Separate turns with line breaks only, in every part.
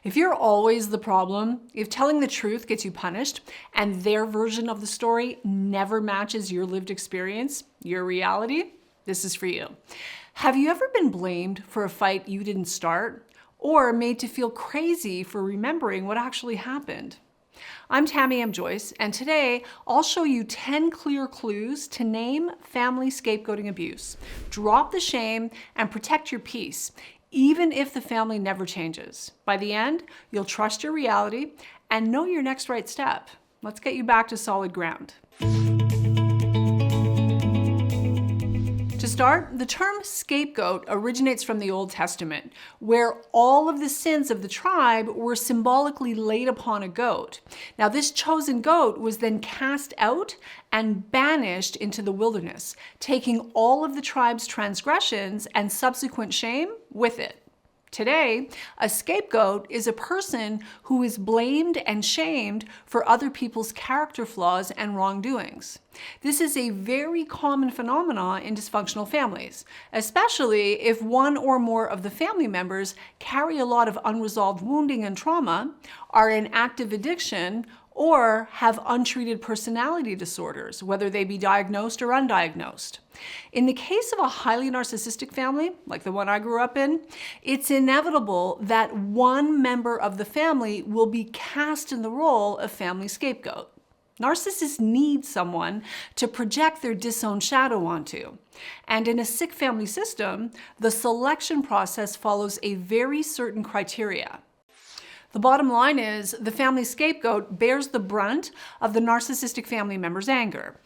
If you're always the problem, if telling the truth gets you punished, and their version of the story never matches your lived experience, your reality, this is for you. Have you ever been blamed for a fight you didn't start, or made to feel crazy for remembering what actually happened? I'm Tamie M. Joyce, and today I'll show you 10 clear clues to name family scapegoating abuse. Drop the shame and protect your peace, even if the family never changes. By the end, you'll trust your reality and know your next right step. Let's get you back to solid ground. To start, the term scapegoat originates from the Old Testament, where all of the sins of the tribe were symbolically laid upon a goat. Now, this chosen goat was then cast out and banished into the wilderness, taking all of the tribe's transgressions and subsequent shame with it. Today, a scapegoat is a person who is blamed and shamed for other people's character flaws and wrongdoings. This is a very common phenomenon in dysfunctional families, especially if one or more of the family members carry a lot of unresolved wounding and trauma, are in active addiction, or have untreated personality disorders, whether they be diagnosed or undiagnosed. In the case of a highly narcissistic family, like the one I grew up in, it's inevitable that one member of the family will be cast in the role of family scapegoat. Narcissists need someone to project their disowned shadow onto. And in a sick family system, the selection process follows a very certain criteria. The bottom line is the family scapegoat bears the brunt of the narcissistic family member's anger.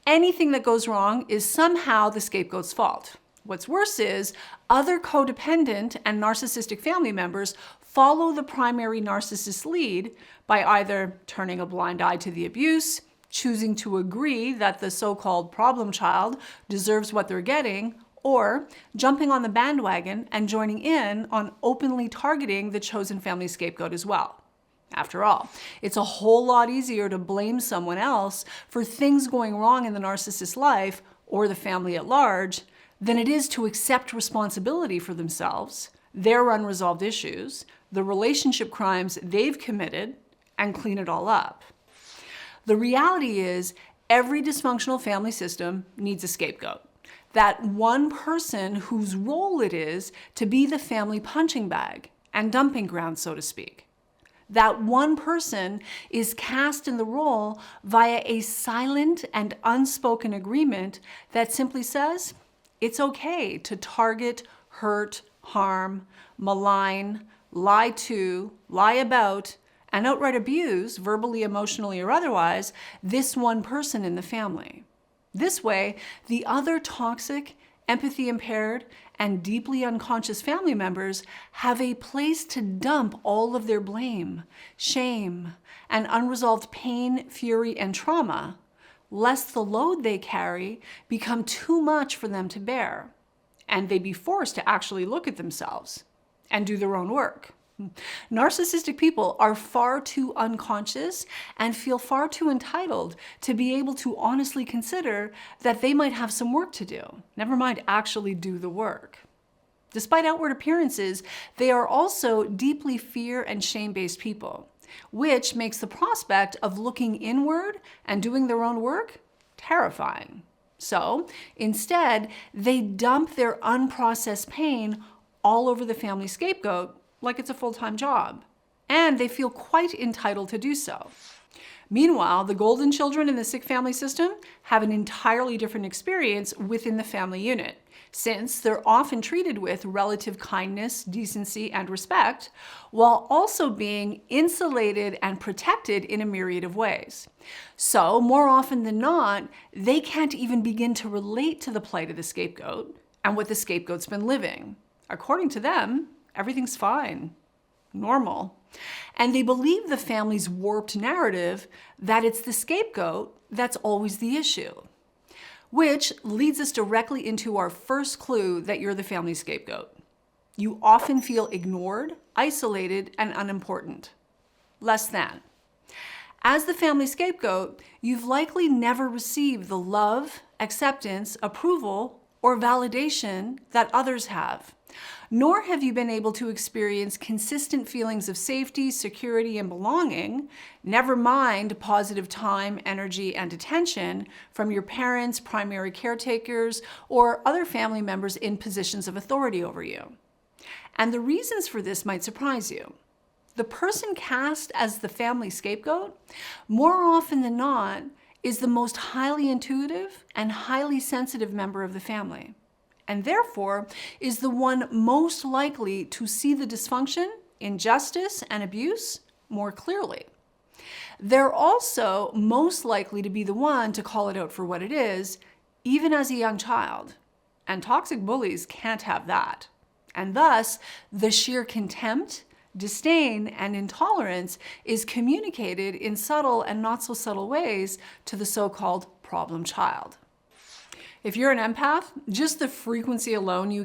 Anything that goes wrong is somehow the scapegoat's fault. What's worse is other codependent and narcissistic family members follow the primary narcissist's lead by either turning a blind eye to the abuse, choosing to agree that the so-called problem child deserves what they're getting, or jumping on the bandwagon and joining in on openly targeting the chosen family scapegoat as well. After all, it's a whole lot easier to blame someone else for things going wrong in the narcissist's life or the family at large than it is to accept responsibility for themselves, their unresolved issues, the relationship crimes they've committed, and clean it all up. The reality is every dysfunctional family system needs a scapegoat. That one person whose role it is to be the family punching bag and dumping ground, so to speak. That one person is cast in the role via a silent and unspoken agreement that simply says, it's okay to target, hurt, harm, malign, lie to, lie about, and outright abuse, verbally, emotionally, or otherwise, this one person in the family. This way, the other toxic, empathy-impaired, and deeply unconscious family members have a place to dump all of their blame, shame, and unresolved pain, fury, and trauma, lest the load they carry become too much for them to bear, and they be forced to actually look at themselves and do their own work. Narcissistic people are far too unconscious and feel far too entitled to be able to honestly consider that they might have some work to do, never mind actually do the work. Despite outward appearances, they are also deeply fear and shame-based people, which makes the prospect of looking inward and doing their own work terrifying. So instead, they dump their unprocessed pain all over the family scapegoat like it's a full-time job, and they feel quite entitled to do so. Meanwhile, the golden children in the sick family system have an entirely different experience within the family unit, since they're often treated with relative kindness, decency, and respect, while also being insulated and protected in a myriad of ways. So, more often than not, they can't even begin to relate to the plight of the scapegoat and what the scapegoat's been living. According to them, everything's fine, normal. And they believe the family's warped narrative that it's the scapegoat that's always the issue. Which leads us directly into our first clue that you're the family scapegoat. You often feel ignored, isolated, and unimportant. Less than. As the family scapegoat, you've likely never received the love, acceptance, approval, or validation that others have. Nor have you been able to experience consistent feelings of safety, security, and belonging, never mind positive time, energy, and attention from your parents, primary caretakers, or other family members in positions of authority over you. And the reasons for this might surprise you. The person cast as the family scapegoat, more often than not, is the most highly intuitive and highly sensitive member of the family, and therefore is the one most likely to see the dysfunction, injustice, and abuse more clearly. They're also most likely to be the one to call it out for what it is, even as a young child. And toxic bullies can't have that. And thus, the sheer contempt, disdain, and intolerance is communicated in subtle and not so subtle ways to the so-called problem child. If you're an empath, just the frequency alone you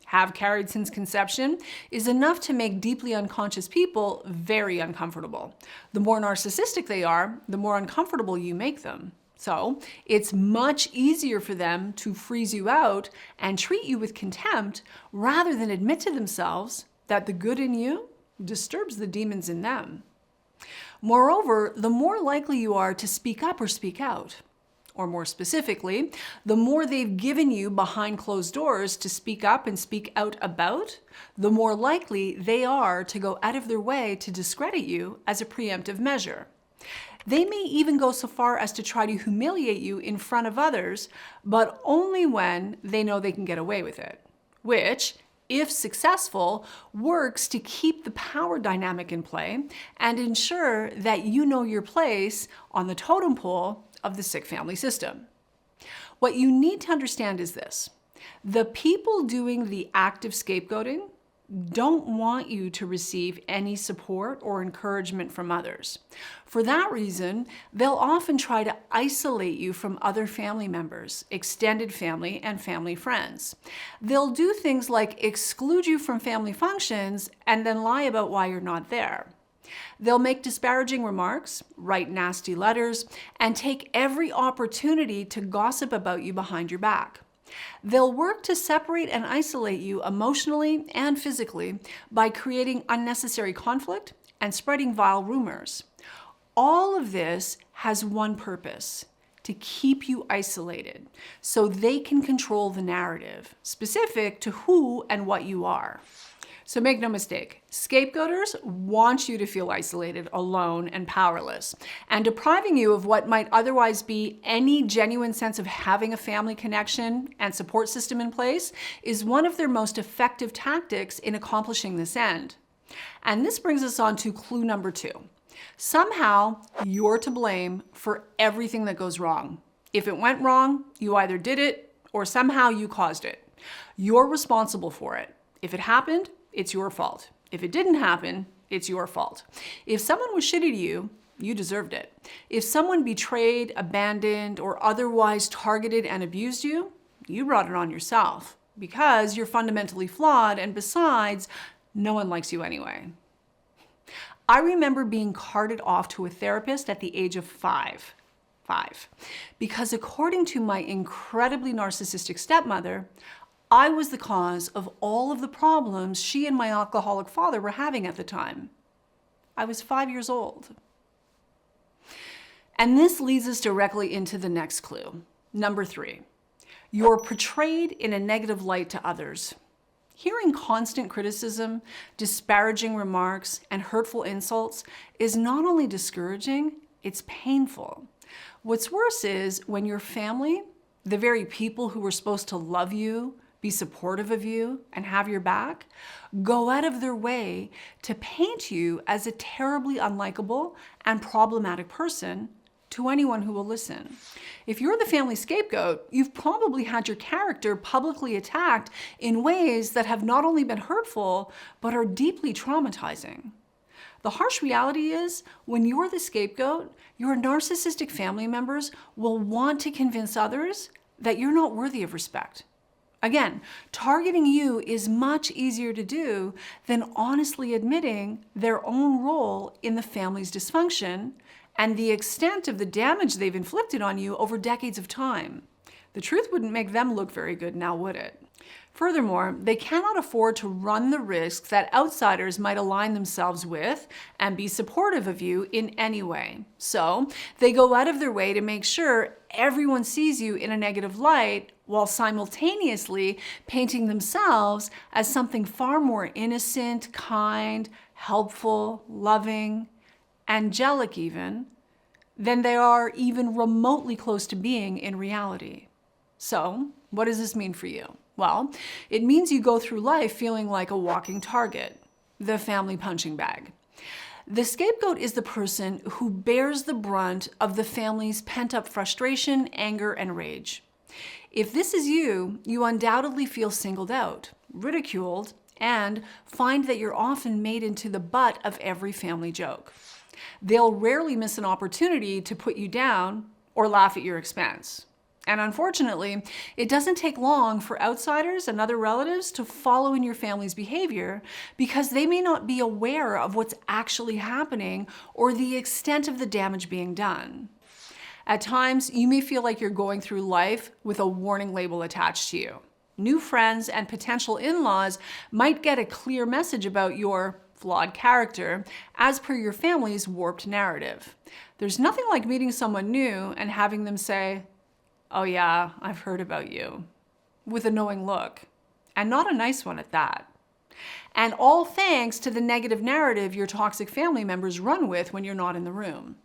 have carried since conception, is enough to make deeply unconscious people very uncomfortable. The more narcissistic they are, the more uncomfortable you make them. So it's much easier for them to freeze you out and treat you with contempt rather than admit to themselves that the good in you disturbs the demons in them. Moreover, the more likely you are to speak up or speak out. Or more specifically, the more they've given you behind closed doors to speak up and speak out about, the more likely they are to go out of their way to discredit you as a preemptive measure. They may even go so far as to try to humiliate you in front of others, but only when they know they can get away with it, which, if successful, works to keep the power dynamic in play and ensure that you know your place on the totem pole of the sick family system. What you need to understand is this: the people doing the active scapegoating don't want you to receive any support or encouragement from others. For that reason, they'll often try to isolate you from other family members, extended family, and family friends. They'll do things like exclude you from family functions and then lie about why you're not there. They'll make disparaging remarks, write nasty letters, and take every opportunity to gossip about you behind your back. They'll work to separate and isolate you emotionally and physically by creating unnecessary conflict and spreading vile rumors. All of this has one purpose: to keep you isolated so they can control the narrative specific to who and what you are. So make no mistake, scapegoaters want you to feel isolated, alone, and powerless. And depriving you of what might otherwise be any genuine sense of having a family connection and support system in place is one of their most effective tactics in accomplishing this end. And this brings us on to clue number 2. Somehow, you're to blame for everything that goes wrong. If it went wrong, you either did it or somehow you caused it. You're responsible for it. If it happened, it's your fault. If it didn't happen, it's your fault. If someone was shitty to you, you deserved it. If someone betrayed, abandoned, or otherwise targeted and abused you, you brought it on yourself because you're fundamentally flawed, and besides, no one likes you anyway. I remember being carted off to a therapist at the age of 5, because according to my incredibly narcissistic stepmother, I was the cause of all of the problems she and my alcoholic father were having at the time. I was 5 years old. And this leads us directly into the next clue. Number 3, you're portrayed in a negative light to others. Hearing constant criticism, disparaging remarks, and hurtful insults is not only discouraging, it's painful. What's worse is when your family, the very people who were supposed to love you, be supportive of you, and have your back, go out of their way to paint you as a terribly unlikable and problematic person to anyone who will listen. If you're the family scapegoat, you've probably had your character publicly attacked in ways that have not only been hurtful, but are deeply traumatizing. The harsh reality is, when you're the scapegoat, your narcissistic family members will want to convince others that you're not worthy of respect. Again, targeting you is much easier to do than honestly admitting their own role in the family's dysfunction and the extent of the damage they've inflicted on you over decades of time. The truth wouldn't make them look very good now, would it? Furthermore, they cannot afford to run the risks that outsiders might align themselves with and be supportive of you in any way. So they go out of their way to make sure everyone sees you in a negative light while simultaneously painting themselves as something far more innocent, kind, helpful, loving, angelic even, than they are even remotely close to being in reality. So, what does this mean for you? Well, it means you go through life feeling like a walking target, the family punching bag. The scapegoat is the person who bears the brunt of the family's pent-up frustration, anger, and rage. If this is you, you undoubtedly feel singled out, ridiculed, and find that you're often made into the butt of every family joke. They'll rarely miss an opportunity to put you down or laugh at your expense. And unfortunately, it doesn't take long for outsiders and other relatives to follow in your family's behavior because they may not be aware of what's actually happening or the extent of the damage being done. At times, you may feel like you're going through life with a warning label attached to you. New friends and potential in-laws might get a clear message about your flawed character as per your family's warped narrative. There's nothing like meeting someone new and having them say, "Oh yeah, I've heard about you," with a knowing look, and not a nice one at that. And all thanks to the negative narrative your toxic family members run with when you're not in the room.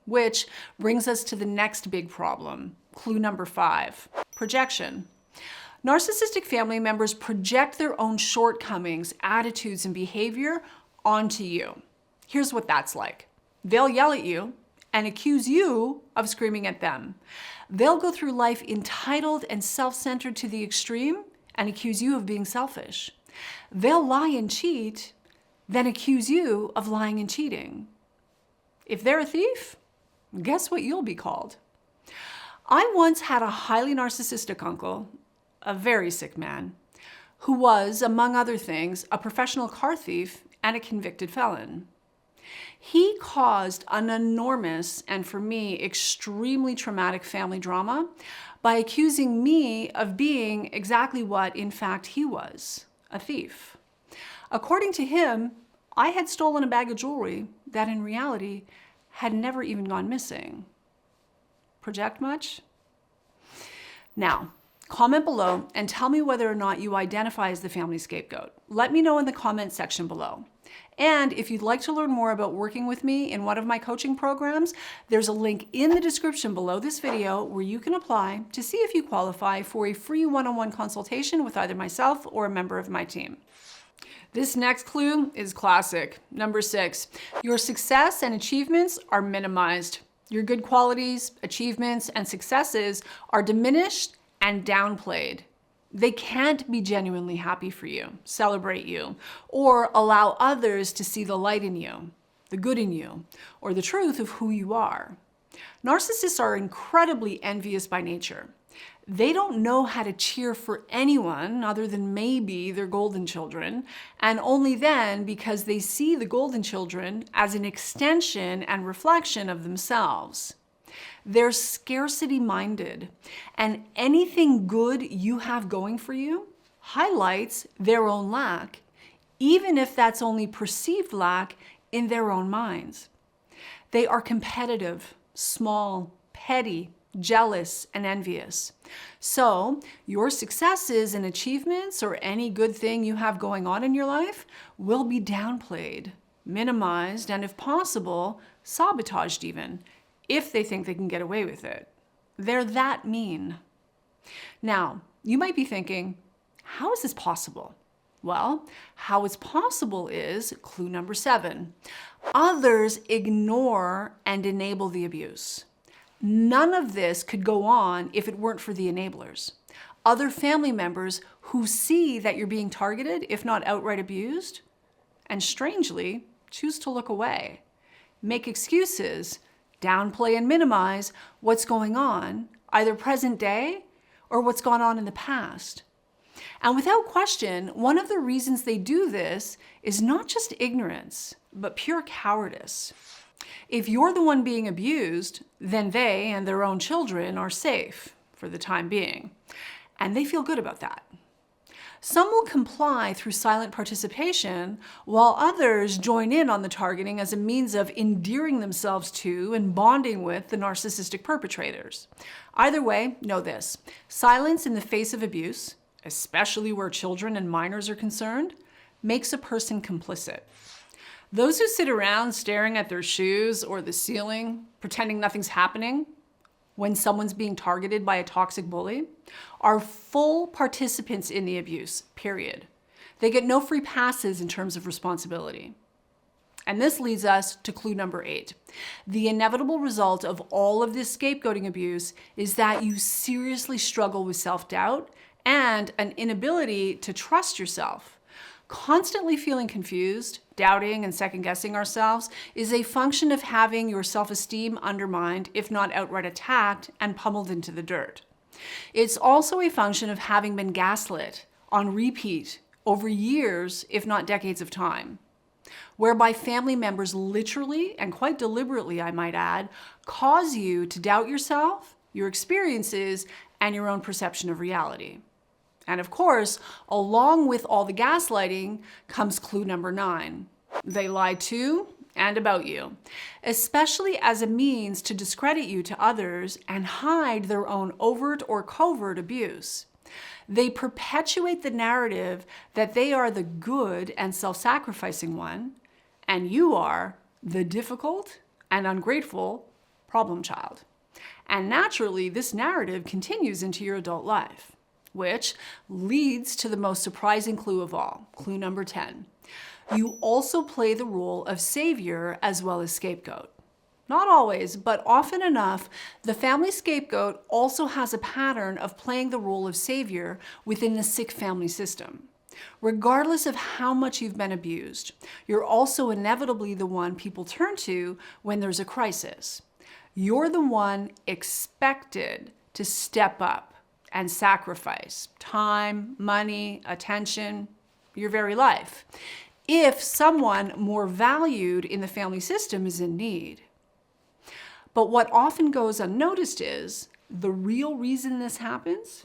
Which brings us to the next big problem, clue number 5, projection. Narcissistic family members project their own shortcomings, attitudes, and behavior onto you. Here's what that's like. They'll yell at you and accuse you of screaming at them. They'll go through life entitled and self-centered to the extreme and accuse you of being selfish. They'll lie and cheat, then accuse you of lying and cheating. If they're a thief, guess what you'll be called? I once had a highly narcissistic uncle, a very sick man, who was, among other things, a professional car thief and a convicted felon. He caused an enormous, and for me, extremely traumatic family drama by accusing me of being exactly what, in fact, he was, a thief. According to him, I had stolen a bag of jewelry that in reality had never even gone missing. Project much? Now, comment below and tell me whether or not you identify as the family scapegoat. Let me know in the comment section below. And if you'd like to learn more about working with me in one of my coaching programs, there's a link in the description below this video where you can apply to see if you qualify for a free one-on-one consultation with either myself or a member of my team. This next clue is classic. Number 6, your success and achievements are minimized. Your good qualities, achievements, and successes are diminished and downplayed. They can't be genuinely happy for you, celebrate you, or allow others to see the light in you, the good in you, or the truth of who you are. Narcissists are incredibly envious by nature. They don't know how to cheer for anyone other than maybe their golden children, and only then because they see the golden children as an extension and reflection of themselves. They're scarcity-minded, and anything good you have going for you highlights their own lack, even if that's only perceived lack in their own minds. They are competitive, small, petty, jealous, and envious. So your successes and achievements or any good thing you have going on in your life will be downplayed, minimized, and if possible, sabotaged even, if they think they can get away with it. They're that mean. Now, you might be thinking, how is this possible? Well, how it's possible is clue number 7. Others ignore and enable the abuse. None of this could go on if it weren't for the enablers. Other family members who see that you're being targeted, if not outright abused, and strangely, choose to look away, make excuses, downplay and minimize what's going on, either present day or what's gone on in the past. And without question, one of the reasons they do this is not just ignorance, but pure cowardice. If you're the one being abused, then they and their own children are safe for the time being, and they feel good about that. Some will comply through silent participation, while others join in on the targeting as a means of endearing themselves to and bonding with the narcissistic perpetrators. Either way, know this: silence in the face of abuse, especially where children and minors are concerned, makes a person complicit. Those who sit around staring at their shoes or the ceiling, pretending nothing's happening when someone's being targeted by a toxic bully, are full participants in the abuse, period. They get no free passes in terms of responsibility. And this leads us to clue number 8. The inevitable result of all of this scapegoating abuse is that you seriously struggle with self-doubt and an inability to trust yourself. Constantly feeling confused, doubting, and second-guessing ourselves is a function of having your self-esteem undermined, if not outright attacked and pummeled into the dirt. It's also a function of having been gaslit on repeat over years, if not decades of time, whereby family members literally and quite deliberately, I might add, cause you to doubt yourself, your experiences, and your own perception of reality. And of course, along with all the gaslighting comes clue number 9. They lie to and about you, especially as a means to discredit you to others and hide their own overt or covert abuse. They perpetuate the narrative that they are the good and self-sacrificing one, and you are the difficult and ungrateful problem child. And naturally, this narrative continues into your adult life, which leads to the most surprising clue of all, clue number 10. You also play the role of savior as well as scapegoat. Not always, but often enough, the family scapegoat also has a pattern of playing the role of savior within the sick family system. Regardless of how much you've been abused, you're also inevitably the one people turn to when there's a crisis. You're the one expected to step up and sacrifice time, money, attention, your very life, if someone more valued in the family system is in need. But what often goes unnoticed is the real reason this happens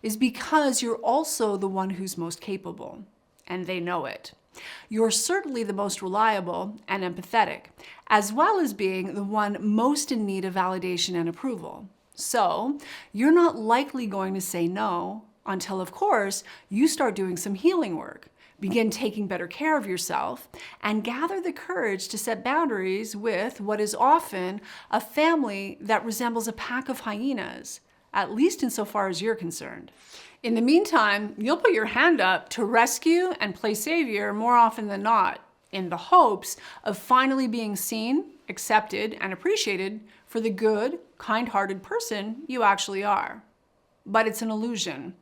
is because you're also the one who's most capable, and they know it. You're certainly the most reliable and empathetic, as well as being the one most in need of validation and approval. So you're not likely going to say no until, of course, you start doing some healing work, begin taking better care of yourself, and gather the courage to set boundaries with what is often a family that resembles a pack of hyenas, at least insofar as you're concerned. In the meantime, you'll put your hand up to rescue and play savior more often than not, in the hopes of finally being seen, accepted, and appreciated for the good, kind-hearted person you actually are. But it's an illusion.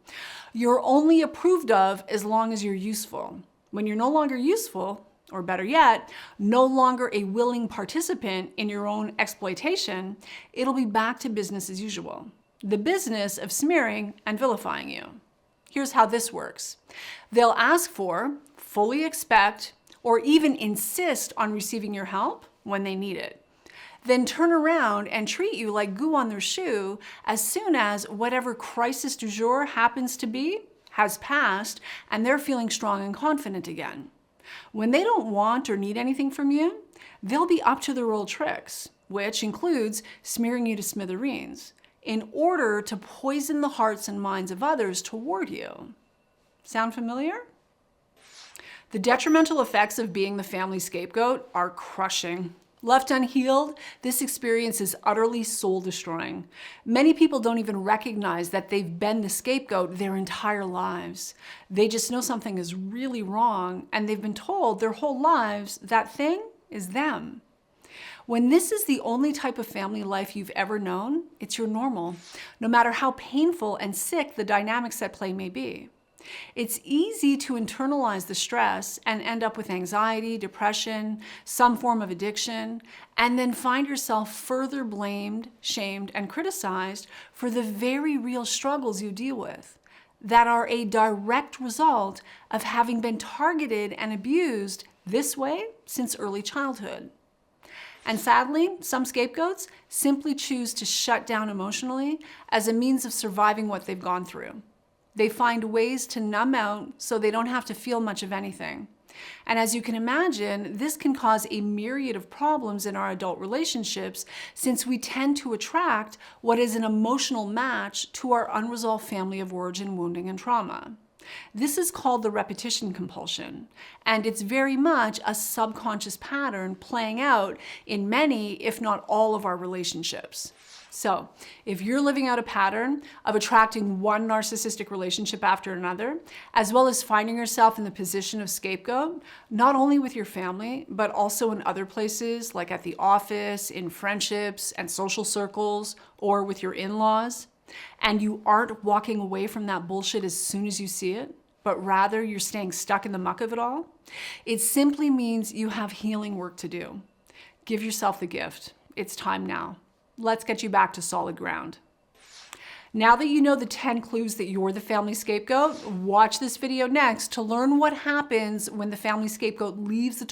You're only approved of as long as you're useful. When you're no longer useful, or better yet, no longer a willing participant in your own exploitation, it'll be back to business as usual. The business of smearing and vilifying you. Here's how this works. They'll ask for, fully expect, or even insist on receiving your help when they need it. Then turn around and treat you like goo on their shoe as soon as whatever crisis du jour happens to be has passed and they're feeling strong and confident again. When they don't want or need anything from you, they'll be up to their old tricks, which includes smearing you to smithereens, in order to poison the hearts and minds of others toward you. Sound familiar? The detrimental effects of being the family scapegoat are crushing. Left unhealed, this experience is utterly soul-destroying. Many people don't even recognize that they've been the scapegoat their entire lives. They just know something is really wrong, and they've been told their whole lives that thing is them. When this is the only type of family life you've ever known, it's your normal, no matter how painful and sick the dynamics at play may be. It's easy to internalize the stress and end up with anxiety, depression, some form of addiction, and then find yourself further blamed, shamed, and criticized for the very real struggles you deal with that are a direct result of having been targeted and abused this way since early childhood. And sadly, some scapegoats simply choose to shut down emotionally as a means of surviving what they've gone through. They find ways to numb out so they don't have to feel much of anything. And as you can imagine, this can cause a myriad of problems in our adult relationships since we tend to attract what is an emotional match to our unresolved family of origin wounding and trauma. This is called the repetition compulsion, and it's very much a subconscious pattern playing out in many, if not all, of our relationships. So, if you're living out a pattern of attracting one narcissistic relationship after another, as well as finding yourself in the position of scapegoat, not only with your family, but also in other places like at the office, in friendships and social circles, or with your in-laws, and you aren't walking away from that bullshit as soon as you see it, but rather you're staying stuck in the muck of it all, it simply means you have healing work to do. Give yourself the gift. It's time now. Let's get you back to solid ground. Now that you know the 10 clues that you're the family scapegoat, watch this video next to learn what happens when the family scapegoat leaves the